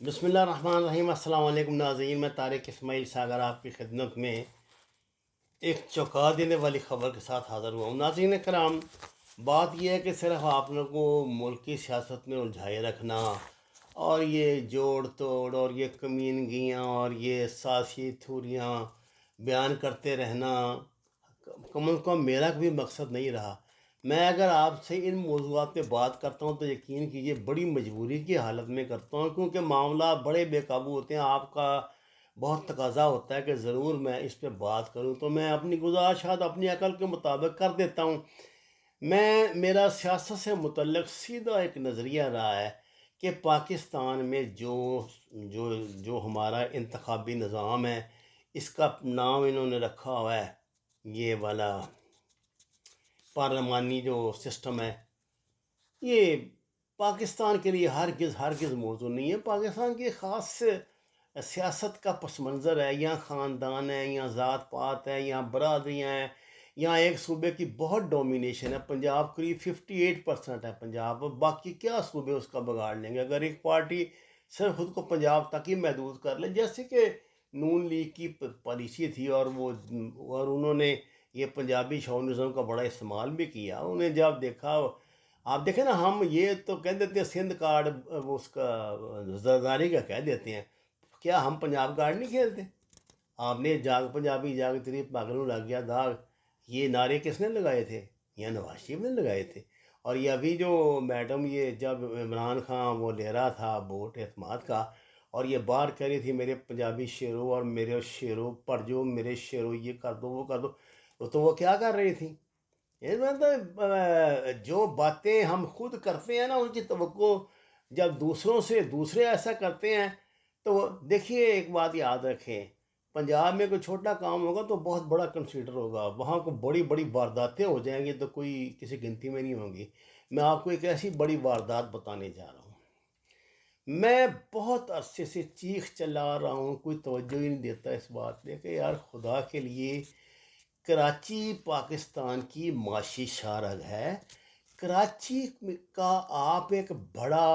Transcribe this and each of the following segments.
बिस्मिल्लाहिर्रहमानिर्रहीम। अस्सलाम वालेकुम नाज़रीन, मैं तारिक इस्माइल सागर आपकी खिदमत में एक चौंका देने वाली ख़बर के साथ हाज़िर हुआ हूँ। नाज़रीन कराम, बात यह है कि सिर्फ आप लोगों को मुल्क की सियासत में उलझाए रखना और ये जोड़ तोड़ और ये कमीनगियाँ और ये सियासी थूरियाँ बयान करते रहना कम अज़ कम मेरा भी मकसद नहीं रहा। मैं अगर आपसे इन मौज़ूआत पे बात करता हूँ तो यकीन कीजिए बड़ी मजबूरी की हालत में करता हूँ, क्योंकि मामला बड़े बेकाबू होते हैं। आपका बहुत तकाजा होता है कि ज़रूर मैं इस पे बात करूँ, तो मैं अपनी गुज़ारिशात अपनी अकल के मुताबिक कर देता हूँ। मेरा सियासत से मुतल्लिक़ सीधा एक नज़रिया रहा है कि पाकिस्तान में जो जो जो हमारा इंतखाबी निज़ाम है, इसका नाम इन्होंने रखा हुआ है ये वाला पार्लिमानी जो सिस्टम है, ये पाकिस्तान के लिए हरगिज़ मौजूद नहीं है। पाकिस्तान की ख़ास सियासत का पस मंज़र है। यहाँ ख़ानदान है, यहाँ ज़ात पात है, यहाँ बरादरियाँ हैं, यहाँ एक सूबे की बहुत डोमिनेशन है। पंजाब करीब 58% है पंजाब, बाकी क्या सूबे उसका बिगाड़ लेंगे अगर एक पार्टी सिर्फ खुद को पंजाब तक ही महदूद कर ले, जैसे कि नून लीग की पॉलिसी थी। और उन्होंने ये पंजाबी शौनिज़म का बड़ा इस्तेमाल भी किया। उन्हें जब देखा, आप देखें ना, हम ये तो कह देते हैं सिंध कार्ड वो उसका जरदारी का कह देते हैं, क्या हम पंजाब कार्ड नहीं खेलते? आपने जाग पंजाबी जाग तेरी पागलों लग गया दाग, ये नारे किसने लगाए थे? ये नवाज शरीफ ने लगाए थे। और ये अभी जो मैडम, ये जब इमरान खान वो ले रहा था वोट एतमाद का, और ये बार कह रही थी मेरे पंजाबी शेरों और मेरे शेरों पर जो मेरे शेरों ये कर दो वो कर दो, तो वो क्या कर रही थी? ये मतलब जो बातें हम खुद करते हैं ना, उनकी तवक्को जब दूसरों से दूसरे ऐसा करते हैं, तो देखिए एक बात याद रखें, पंजाब में कोई छोटा काम होगा तो बहुत बड़ा कंसीडर होगा, वहाँ को बड़ी बड़ी वारदातें हो जाएंगी तो कोई किसी गिनती में नहीं होंगी। मैं आपको एक ऐसी बड़ी वारदात बताने जा रहा हूँ। मैं बहुत अरसे से चीख चिल्ला रहा हूँ, कोई तवज्जो ही नहीं देता इस बात पे कि यार खुदा के लिए, कराची पाकिस्तान की माशी शाहरग है। कराची का आप एक बड़ा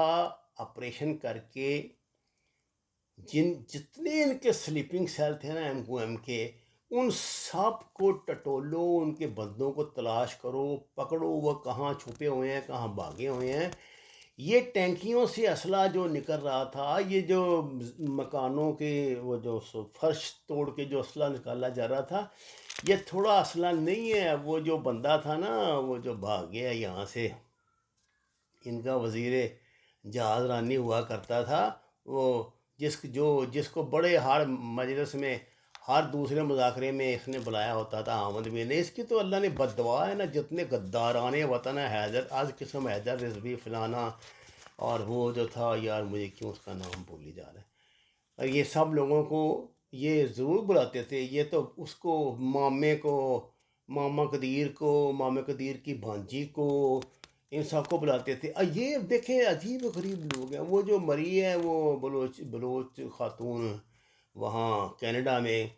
ऑपरेशन करके जितने इनके स्लीपिंग सेल थे ना एम के, उन सब को टटोलो, उनके बंदों को तलाश करो, पकड़ो वो कहाँ छुपे हुए हैं, कहाँ भागे हुए हैं। ये टैंकियों से असला जो निकल रहा था, ये जो मकानों के वो जो फर्श तोड़ के जो असला निकाला जा रहा था, ये थोड़ा असला नहीं है। वो जो बंदा था ना, वो जो भाग गया यहाँ से, इनका वजीर जहाज रानी हुआ करता था, वो जिसको बड़े हर मजलिस में, हर दूसरे मुजाकरे में इसने बुलाया होता था अहमद बिन, इसकी तो अल्लाह ने बद्दुआ है ना, जितने गद्दाराने वतन है, हैदर आज किस्म, हैदर रिजवी फलाना, और वो जो था यार मुझे क्यों उसका नाम भूल ही जा रहा है। और ये सब लोगों को ये ज़रूर बुलाते थे, ये तो उसको, मामे को, मामा कदीर को, मामा कदीर की भांजी को, इन सबको बुलाते थे। ये देखें अजीब गरीब लोग हैं। वो जो मरी है वो बलोच बलोच खातून वहाँ कनाडा में,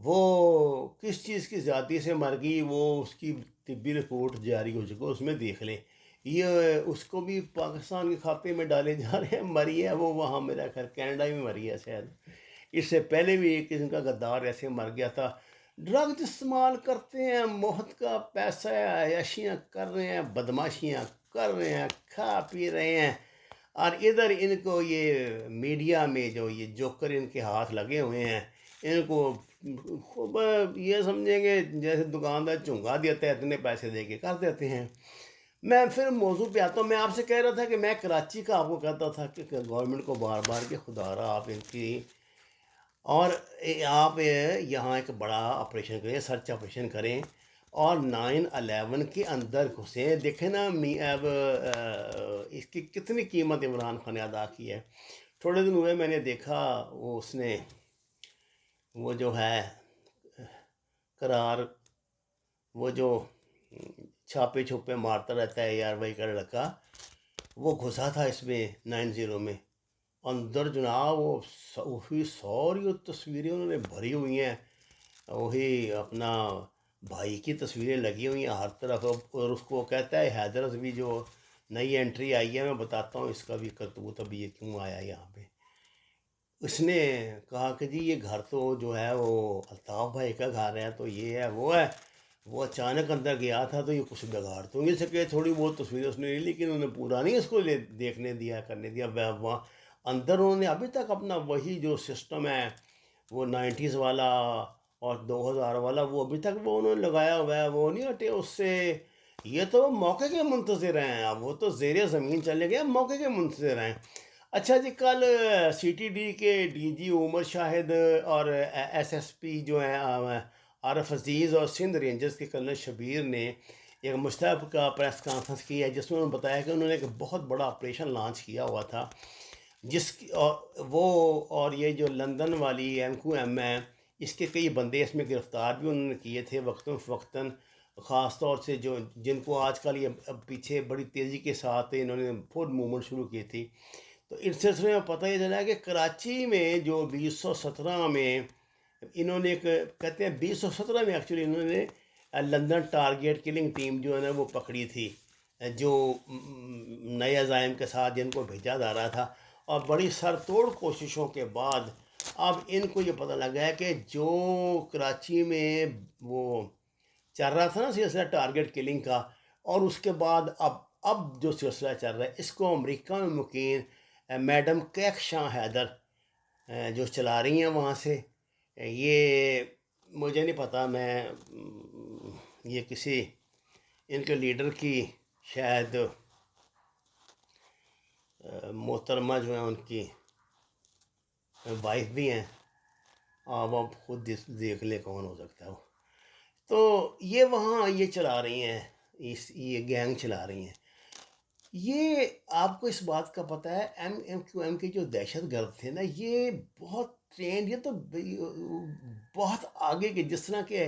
वो किस चीज़ की ज़्यादती से मर गई, वो उसकी तिब्बी रिपोर्ट जारी हो चुकी है, उसमें देख लें। ये उसको भी पाकिस्तान के खाते में डाले जा रहे हैं। मरी है वो वहाँ, मेरा ख्याल कनाडा में मरी है शायद। इससे पहले भी एक किस्म का गद्दार ऐसे मर गया था। ड्रग्स इस्तेमाल करते हैं, मोहत का पैसा है, अयाशियाँ कर रहे हैं, बदमाशियाँ कर रहे हैं, खा पी रहे हैं। और इधर इनको ये मीडिया में जो ये जोकर इनके हाथ लगे हुए हैं, इनको खूब ये समझेंगे जैसे दुकानदार चुंगा देता है, इतने पैसे दे के कर देते हैं। मैं फिर मौजू पे आता हूँ। मैं आपसे कह रहा था कि मैं कराची का आपको कहता था कि गवर्नमेंट को बार बार कि खुदारा आप इनकी, और आप यहाँ एक बड़ा ऑपरेशन करें, सर्च ऑपरेशन करें, और 9/11 के अंदर घुसे। देखें ना अब इसकी कितनी कीमत इमरान खान ने अदा की है। थोड़े दिन हुए मैंने देखा, वो उसने वो जो है करार, वो जो छापे छुपे मारता रहता है यार, वही का लड़का, वो घुसा था इसमें 90 में अंदर जनाब। वही सारी वो तस्वीरें उन्होंने भरी हुई हैं, वही अपना भाई की तस्वीरें लगी हुई हैं हर तरफ। और उसको कहता है हैदर भी जो नई एंट्री आई है, मैं बताता हूँ इसका भी करतूत, अभी ये क्यों आया यहाँ पे। उसने कहा कि जी ये घर तो जो है वो अल्ताफ़ भाई का घर है, तो ये है वो है। वो अचानक अंदर गया था तो ये कुछ बिगाड़ तो नहीं सके, थोड़ी बहुत तस्वीरें उसने ली, लेकिन उन्होंने पूरा नहीं इसको ले देखने दिया, करने दिया। वह वहाँ अंदर उन्होंने अभी तक अपना वही जो सिस्टम है, वो 90s वाला और 2000 वाला, वो अभी तक वो उन्होंने लगाया हुआ है, वो नहीं हटे उससे। ये तो मौके के मुंतज़िर हैं, अब वो तो ज़ेरे ज़मीन चले गए, अब मौके के मुंतज़िर हैं। अच्छा जी, कल सीटीडी के डीजी उमर शाहिद और एसएसपी जो हैं आरफ अजीज़ और सिंध रेंजर्स के कर्नल शबीर ने एक मुश्तरका प्रेस कॉन्फ्रेंस की है, जिसमें उन्होंने बताया कि उन्होंने एक बहुत बड़ा ऑपरेशन लॉन्च किया हुआ था, जिसकी और वो और ये जो लंदन वाली एम है, इसके कई बंदे इसमें गिरफ़्तार भी उन्होंने किए थे वक्तन फ़वक्तन। ख़ास तौर से जो जिनको आजकल ये अब पीछे बड़ी तेज़ी के साथ इन्होंने फुल मूवमेंट शुरू की थी। तो इस सिलसिले में पता ये चला कि कराची में जो 2017 में इन्होंने एक, कहते हैं 2017 में एक्चुअली इन्होंने लंदन टारगेट किलिंग टीम जो है ना वो पकड़ी थी, जो नए अज़ाइम के साथ जिनको भेजा जा रहा था। और बड़ी सर तोड़ कोशिशों के बाद अब इनको ये पता लगा है कि जो कराची में वो चल रहा था ना सिलसिला टारगेट किलिंग का, और उसके बाद अब जो सिलसिला चल रहा है इसको अमेरिका में मुकीम मैडम कैक शाह हैदर जो चला रही हैं वहाँ से। ये मुझे नहीं पता, मैं ये किसी इनके लीडर की शायद मोहतरमा जो है उनकी वाइफ भी हैं। आप खुद देख ले कौन हो सकता है वो। तो ये वहाँ ये चला रही हैं, इस ये गैंग चला रही हैं। ये आपको इस बात का पता है, एम के जो दहशत गर्द थे ना, ये बहुत ट्रेंड, ये तो बहुत आगे के, जिस तरह के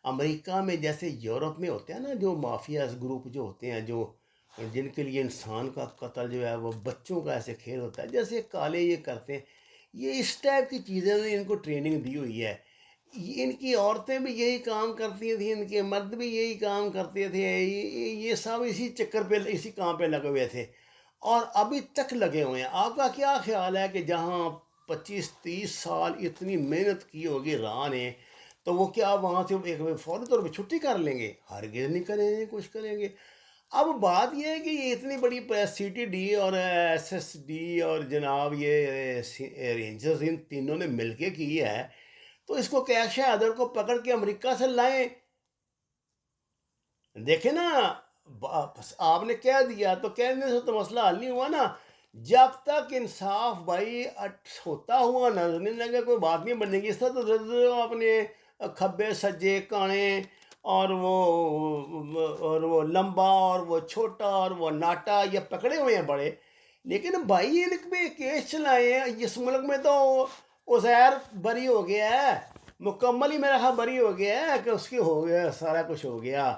अमेरिका में जैसे यूरोप में होते हैं ना जो माफिया ग्रुप जो होते हैं, जो जिनके लिए इंसान का कत्ल जो है वो बच्चों का ऐसे खेल होता है, जैसे काले ये करते हैं, ये इस टाइप की चीज़ें ने इनको ट्रेनिंग दी हुई है। इनकी औरतें भी यही काम करती थी, इनके मर्द भी यही काम करते थे, ये सब इसी चक्कर पे, इसी काम पे लगे हुए थे और अभी तक लगे हुए हैं। आपका क्या ख्याल है कि जहाँ 25-30 साल इतनी मेहनत की होगी राह ने, तो वो क्या वहाँ से एक फौरी तौर पे छुट्टी कर लेंगे? हरगिज़ नहीं करेंगे, कुछ करेंगे। अब बात यह है कि ये इतनी बड़ी सीटीडी और एसएसडी और जनाब ये रेंजर्स, इन तीनों ने मिलके की है, तो इसको कैश अदर को पकड़ के अमेरिका से लाएं। देखे ना, आपने कह दिया तो कहने से तो मसला हल नहीं हुआ ना। जब तक इंसाफ भाई होता हुआ नजर नहीं लगे कोई बात नहीं बनेगी। इस तरह तो अपने खब्बे सज्जे काने और वो लंबा और वो छोटा और वो नाटा ये पकड़े हुए हैं बड़े, लेकिन भाई इन पे केस चलाए हैं। इस मुल्क में तो उज़ैर बरी हो गया है, मुकम्मल ही मेरा ख्याल बरी हो गया है कि उसकी हो गया, सारा कुछ हो गया।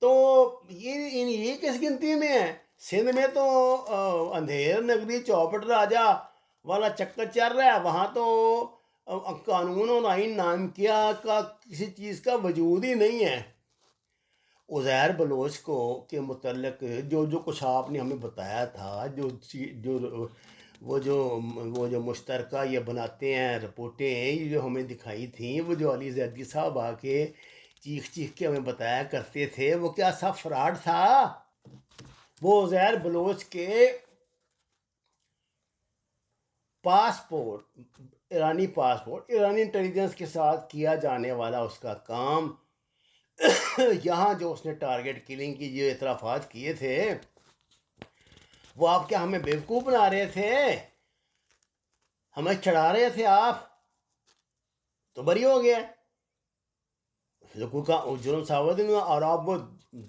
तो ये किस गिनती में है? सिंध में तो अंधेर नगरी चौपट राजा वाला चक्कर चल रहा है, वहाँ तो कानून और आइन नाम क्या का किसी चीज़ का वजूद ही नहीं है। उज़ैर बलोच को के मुतल्लिक जो जो कुछ आपने हमें बताया था, जो वो जो मुश्तरका ये बनाते हैं रिपोर्टें, ये जो हमें दिखाई थी, वो जो अली जैदी साहब आके चीख चीख के हमें बताया करते थे, वो क्या सब फ्रॉड था? वो उज़ैर बलोच के पासपोर्ट ईरानी इंटेलिजेंस के साथ किया जाने वाला उसका काम यहाँ जो उसने टारगेट किलिंग की जो इतराफ़ात किए थे, वो आप क्या हमें बेवकूफ़ बना रहे थे? हमें चढ़ा रहे थे आप? तो बरी हो गया, का जुर्म साबित नहीं हुआ और अब वो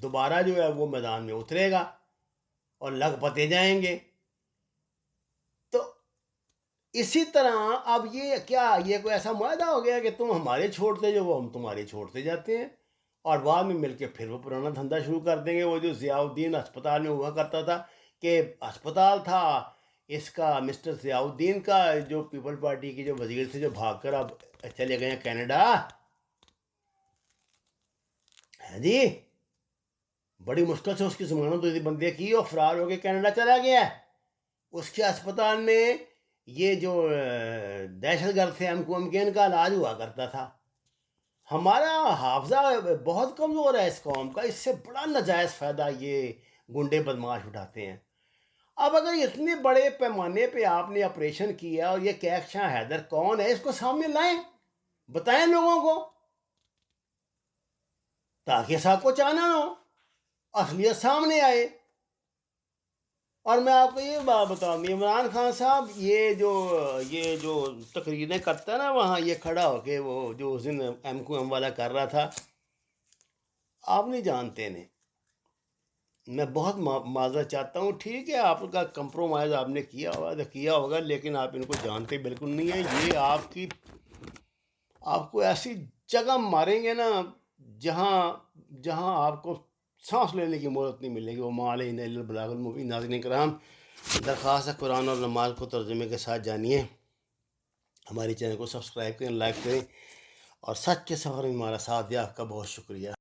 दोबारा जो है वो मैदान में उतरेगा और लग पते जाएंगे। तो इसी तरह अब ये क्या, ये कोई ऐसा मुआहदा हो गया कि तुम हमारे छोड़ते जो, वो हम तुम्हारे छोड़ते जाते हैं और बाद में मिलके फिर वो पुराना धंधा शुरू कर देंगे। वो जो ज़ियाउद्दीन अस्पताल में हुआ करता था कि अस्पताल था इसका, मिस्टर ज़ियाउद्दीन का, जो पीपल पार्टी के जो वजीर थे, जो भागकर अब चले गए हैं कनाडा, है जी, बड़ी मुश्किल से उसकी जमानत हुई थी बंदे की और फरार होकर कनाडा चला गया। उसके अस्पताल में ये जो दहशतगर्द थे MQM के, इनका इलाज हुआ करता था। हमारा हाफजा बहुत कमज़ोर है इस कौम का, इससे बड़ा नाजायज़ फ़ायदा ये गुंडे बदमाश उठाते हैं। अब अगर इतने बड़े पैमाने पे आपने ऑपरेशन किया और ये कैक शाह हैदर कौन है, इसको सामने लाएं, बताएं लोगों को, ताकि सबको चानन हो, असलियत सामने आए। और मैं आपको ये बात बताऊँ, इमरान खान साहब ये जो तकरीरें करता है ना वहाँ, ये खड़ा होके वो जो उस दिन MQM वाला कर रहा था, आप नहीं जानते ने। मैं बहुत माजरत चाहता हूँ, ठीक है आपका कंप्रोमाइज़ आपने किया होगा, लेकिन आप इनको जानते बिल्कुल नहीं है। ये आपको ऐसी जगह मारेंगे ना जहाँ जहाँ आपको सांस लेने की मोहलत नहीं मिलेगी। वो माल मुबीन। नाज़रीन कराम, दरख्वास्त है कुरान और नमाज को तर्जुमे के साथ जानिए। हमारे चैनल को सब्सक्राइब करें, लाइक करें और सच के सफ़र में हमारा साथ दिया। आपका बहुत शुक्रिया।